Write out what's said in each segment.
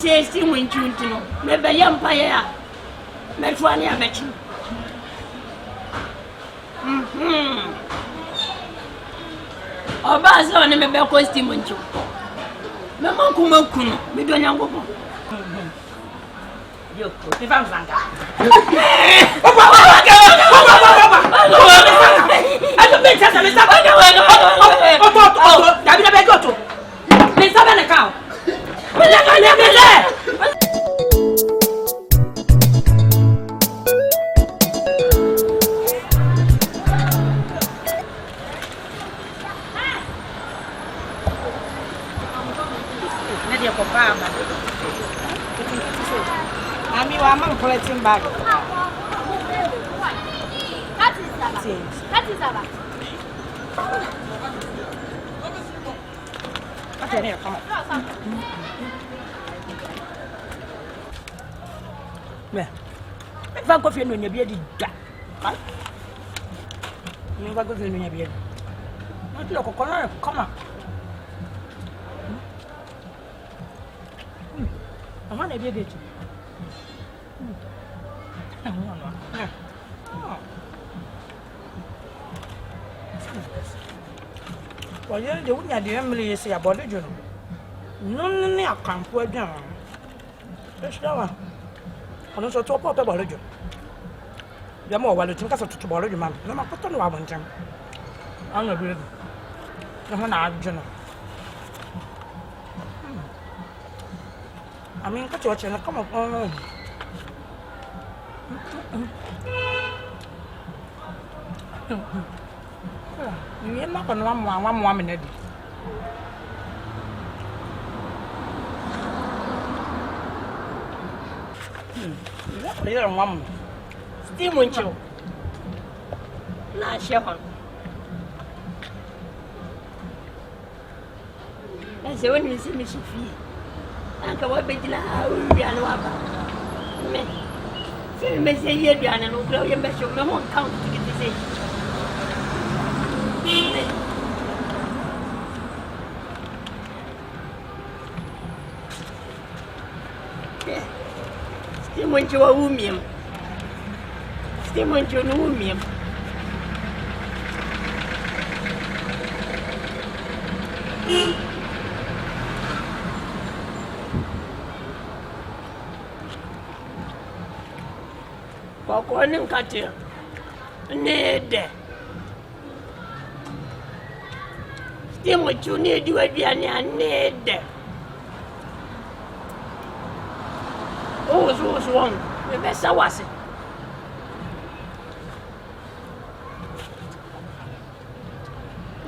Tasty when you know, maybe young Paya, Metwania Metchin. Or Basil and a bell costume when you. Mamma Kumo, we don't know. You could be found. I'm collecting bag. Okay, here, come on. If I go for your beard, never go for your beard. Not look, come on. I want to be it. Well, you don't have the Emily say about it, you know. No, I can't put down. That's the one. I'm also talk about it. You're more well to think of to borrow your man. No, I put on one time. I'm not good. No, I'm general. I mean, cut your channel. Come on. You're not going to one minute. Little mum. Steam won't you? Not sure. That's the one you see me. Uncle, what big now? We are no say, Messy, you're done and will blow your best. No one count to get this age. Steam went to a womium. Steam went to a womium. Popcorn and cut you. Need. Steam what you need, you need. Oh, was wrong. The best I was it.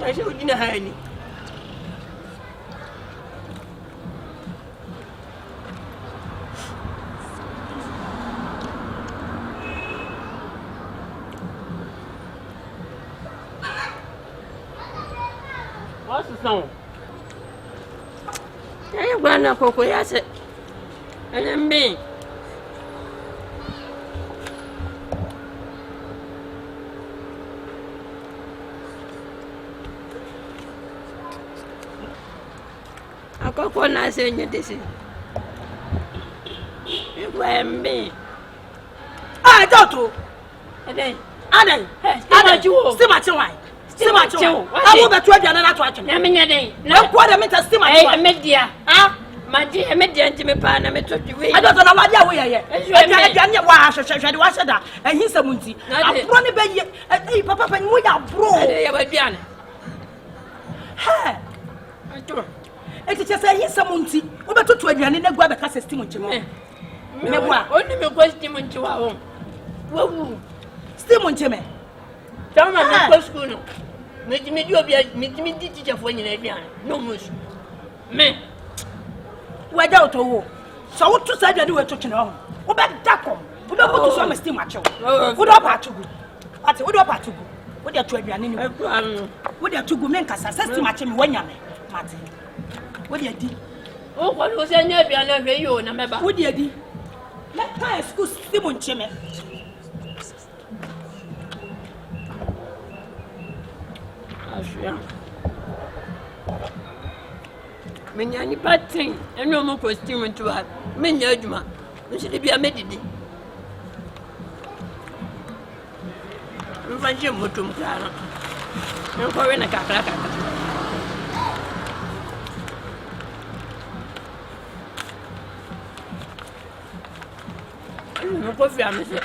I said, you know, honey. What's the song? I'm going to cook it. And then me. I cook one I say you this. It was me. I don't. And then, you still my wine. Still my I will bet 12 and not watching. I mean, no quarter meter still my media. Ah, my dear, media to me, pan, I told you. I don't know what you are here. I was that, and he's a moonty. I'm running baby, and papa, and we are bro. I do. It's just a he's a moonty. Over to 12 and then grab a cassette steam with you. Only me question when you are home. Steam on Jimmy. Tell my school. Make me do a teacher for you. No mush. Me. Where out to so what to say that you were touching on? What about Daco? Put up to some steam macho. Put up at you. At what up to go? What are 12 and what are 2 good men cast assessing matching when you're Martin? What did you? Oh, what was any of you? Remember, what did you? Let my school steam on Jimmy. Many bad thing, and no more costume to her. Many Juma, which should be a medicine. Find your mutum, Clara. No foreign a cacraca. No coffee, I miss it.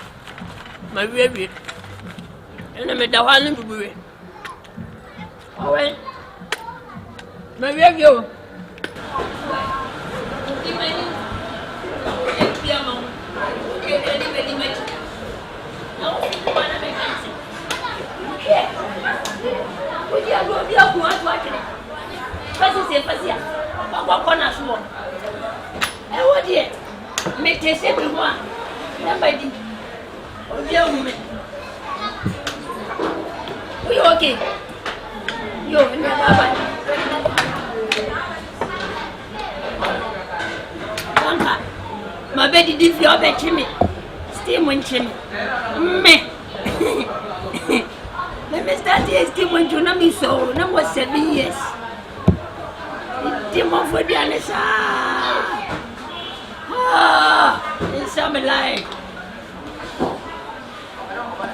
My baby. And I made the one to be. Oh, wait. My baby. Okay. Yo, bye-bye. My baby did your bed to me. Steam when chimney. Me. Let me start here. Steam when you know me so. Number 7 years. It's more for the honest. It's some life.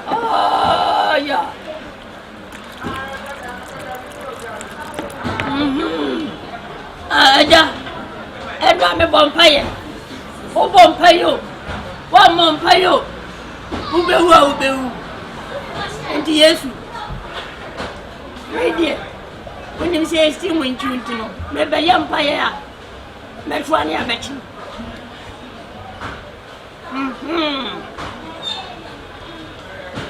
Oh, yeah. I'm a vampire. Who vampire? One vampire. Who be and yes, radio. When you say steam when you know, maybe young fire. That's one I bet you.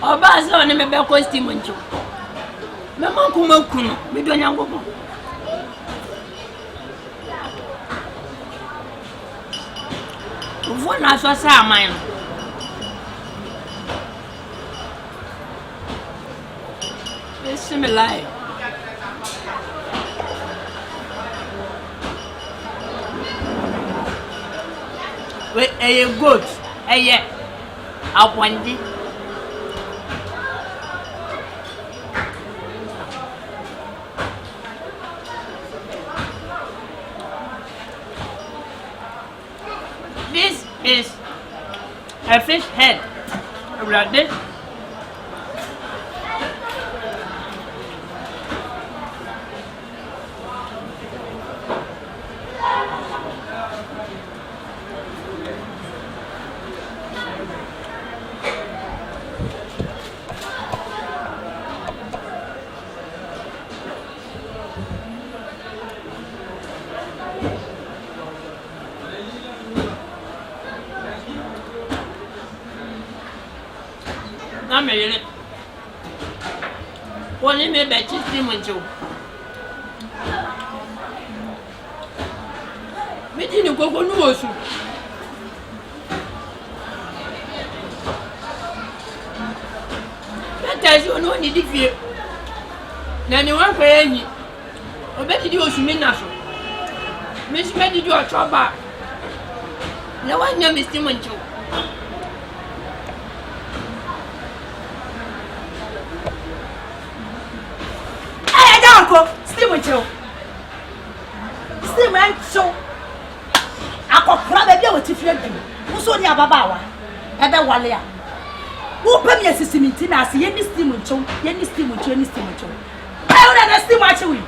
Oh, Bass on a bell costume when you. Mamma Kumo, we don't know. One I saw mine. It's similar. Wait, a goat, a yet. I'll point it. This is a fish head. Ready? I'm a little. One in me bet you steam with you. Me didn't go for no soup. That tells you no need to fear. Then you want for any. I bet you was me now. Miss made you a trouble. No one name is steam with you. Steam with you. Steam and so. I could probably with you. Who's on your babawa? Ever Walia. Who pay me a system in Tina? See any steam with you, any steam with you, any steam with you. I don't understand what you will.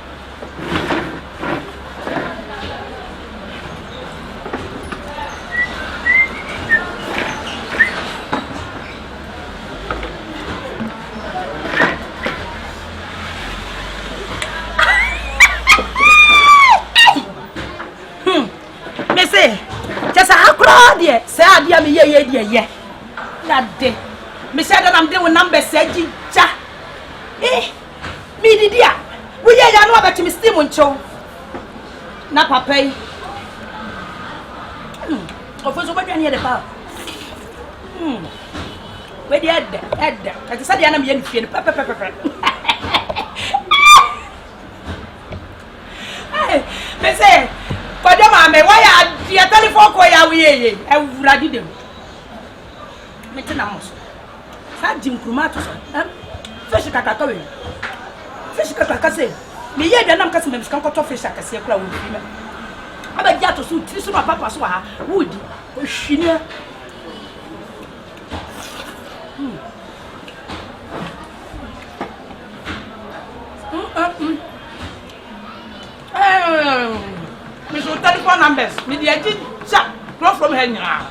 Say, I me yeah. That day. Me said that I'm doing number said, ja. Me did ya. We know about me steam on show. Na papa. Of course, what you hear the power. Where the head. I said, the enemy and fear. Pepper. Me say, for them, why are the telephone call ya? We I did them. Metanamos. Sad Jim Krumatus. Fish Kakatoy. Fish Kakase. Me, yeah, the Nam Casim come cut off fish. I can see a crowd with him. aba gya to so tiri so na papa so ha woodi ohwini me so telephone numbers me dey chat from her nyina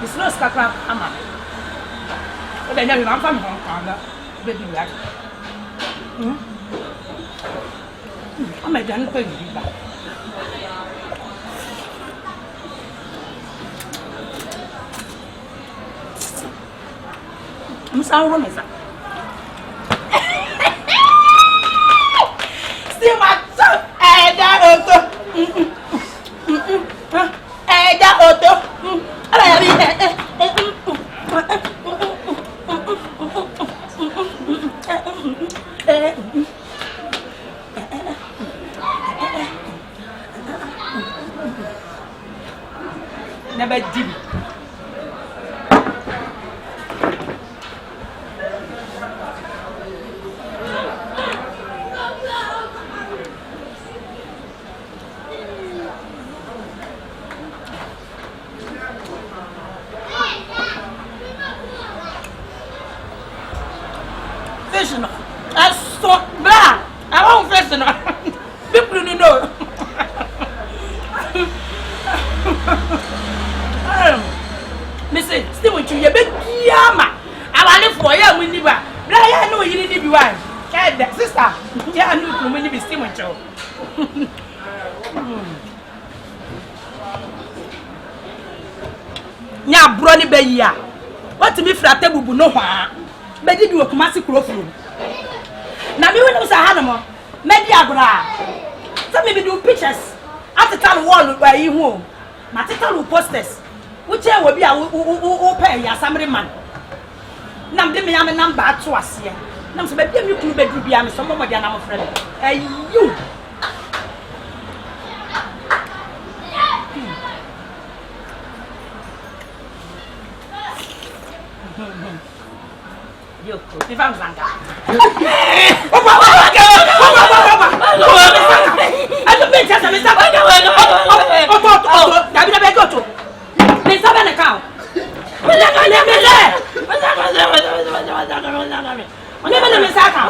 it's no scrap ama o dey nyame am fa me hon da baby ya ama dan ko yi ba Musa Romesa. See my son, Ada Otto. Ada Otto. Never did. Nya broni be ya what me frate bubu no hwa be di wo kumasi krofuru na me wonu sa ha no mo me di agora so me be do pictures at the town wall by yi hu ma tetalu posters which e wo bi a wo pay ya samre man nam de me ya me number ato ase nam so be bi me kunu be du bia me so mo dia na mo frɛ ayu yo, si vamos zanka. Opa. Ato be chasa me saba. Opa. Dabi na be goto. Me saba na kao. Me saka.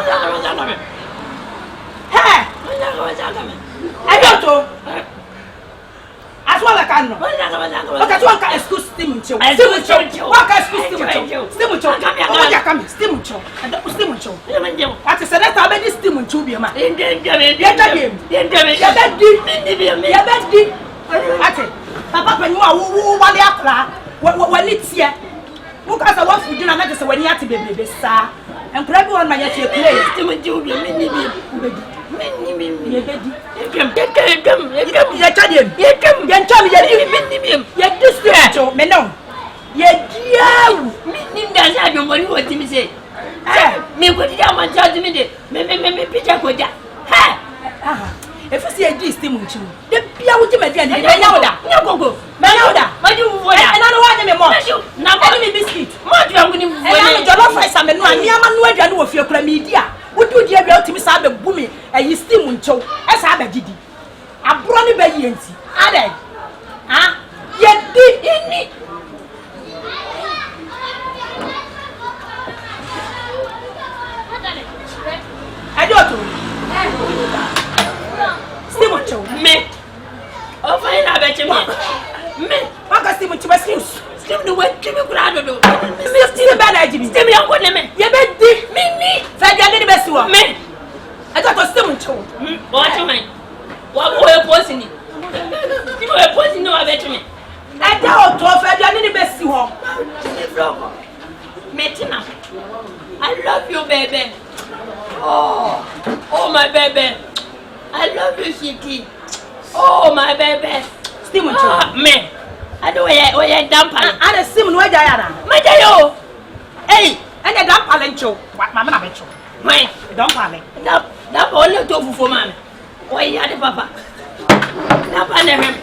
Hey. Ayoto. Aswala kanu. Okatu anka excuse steam ncho. Waka excuse steam ncho. Steam ncho. Oja kami steam ncho. Adaku steam ncho. Ati seneta abedi steam ncho bi ma. Yabedi. Ati papa panyu a wo wale akra. Wani tie. Wo ka sa wa fudu na na se wani ati bebebe sa. Enkura bi won ma ya tie play. Steam ncho bi mini bi. Yabedi. If you see a G steam, the Pia would you make any go. Mayoda, my you and I don't want any more. Now, only biscuit. What you are going to do? Your friends, I'm a man who of your chlamydia. Would you dear to me, Sabe Boomy, and you steam until as I did. A brownie by Yancy. Added. Ah, yet did in me. I don't. Steam me. Oh, fine, I bet you me. What can steam to my skills? Steam the way to me, Grado. Still a bad idea. Steam your woman. You bet me. Fed the best one. Me. I got a steam to. What you mean? What were you posting? You were posting no, I bet you me. I doubt to offer the best you want. Metina. I love you, baby. Oh, my baby. I love you, Shiki. Oh, my baby. Steam me. I don't wear damper. I see no Diana. My dear. Hey, and a damper and show. What my mother show. My damper. That only Otoo Fufuo man. Why you had the papa? Damper him.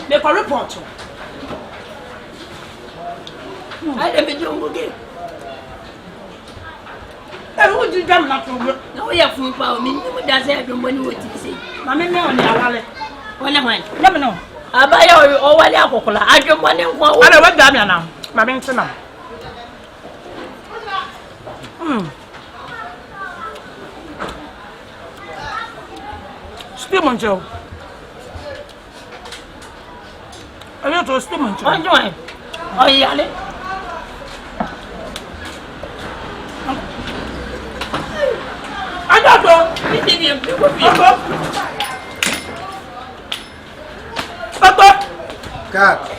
Make a report. I never do again. And who did them not to work? No, we have food power. Me, that's every money what you say. Mamma, no, wallet. When I went, Never know. I buy all the alcohol. I don't want to go. I don't want them now. Mamma, to know. Steam on Joe. I want to steam on Joe. Oh, yeah. I don't know. Papa. Cat.